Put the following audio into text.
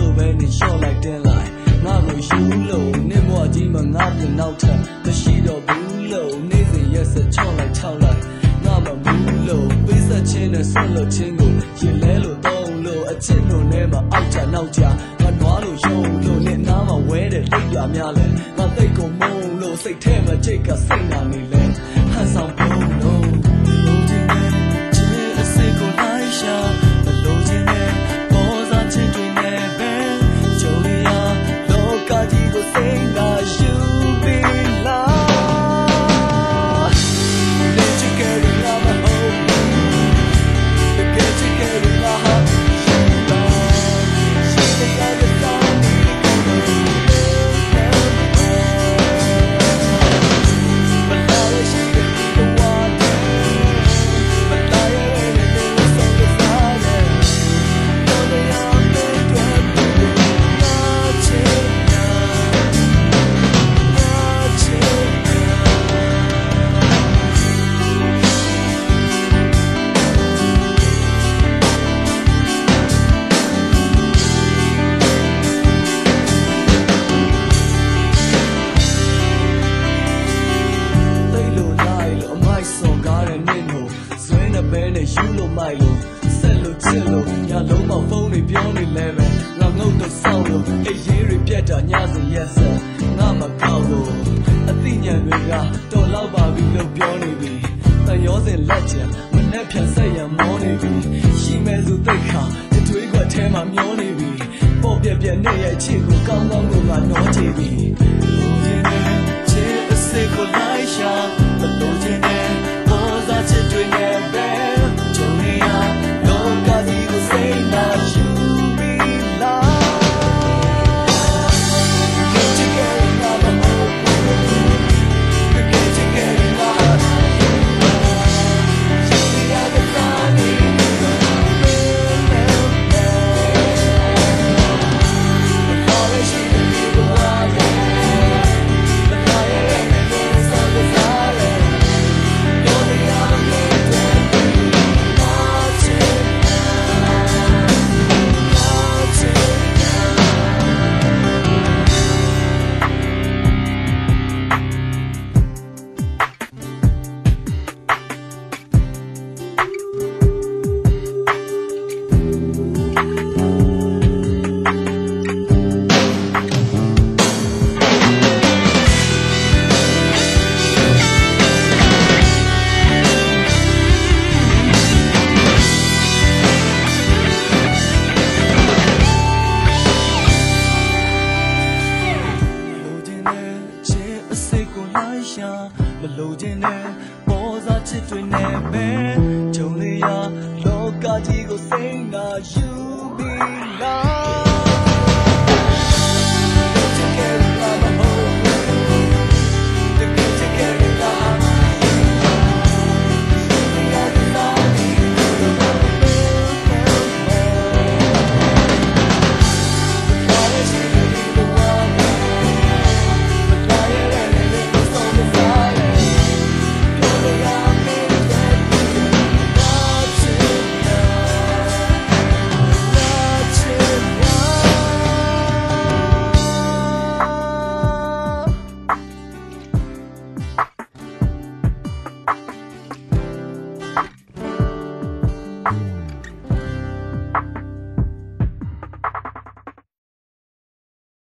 လိုပဲနေလျှော့လိုက်တင်းလိုက်ငါကိုယူလို့နေမွားကြီးမငါပြန်နောက်ထပ်မရှိတော့ဘူးလို့နေစဉ်ရက်ဆက်ချော့လိုက်ထောက်လိုက်ငါမဘူးလို့ပေးဆက်ချင်းနဲ့ဆွလို့ချင်းကိုရင်လဲလို့တုံးလို့အချစ်တို့နဲ့မှအောက်ကြနောက်ကြငါနွားလို့ရုံလို့နဲ့နားမှာဝဲတဲ့လိပ်ပြများလဲငါသိတ်ကိုမုန်းလို့စိတ်ထဲမှာကြိတ်ကစိတ်နာနေလဲဟန်ဆောင်ပုံလို့လုံးချင်းနဲ့ချစ်အစိတ်ကိုလိုက်ရှာမလုံးချင်းနဲ့ပေါ်စားချစ်တွေနဲ့ပဲကြုံရလောကကြီးကိုစိတ်နာယူပြီးလာပဲနဲ့ယူလို့မိုက်လို့ဆက်လို့ချစ်လို့ညလုံးပေါက်ဖုန်းတွေပြောနေလဲပဲငါငုတ်တော့ဆောက်လို့အေးရေးတွေပြတ်တာညစဉ်ရက်ဆက်ငါမကောက်လို့အသိဉာဏ်တွေကတော်လောက်ပါပြီလို့ပြောနေပြီတန်ရောစင်လက်ချင်မနဲ့ဖြန်ဆက်ရမောနေပြီရှိမဲ့သူသိခါတတွေးခွက်ထဲမှာမျောနေပြီပေါ်ပြပြနဲ့ရဲ့ချစ်ကိုကောင်းကောင်းကိုငါနှောချပြီလူချင်းနဲ့ချစ်အစိတ်ကိုလိုက်ရှာမလို့ချင်းနဲ့ပေါ်စားချစ်တွေနဲ့ပဲမလို့ခြင်းနဲ့ပေါ်စားချစ်တွေနဲ့ပဲကြုံလေရလောကကြီးကိုစိတ်နာယူ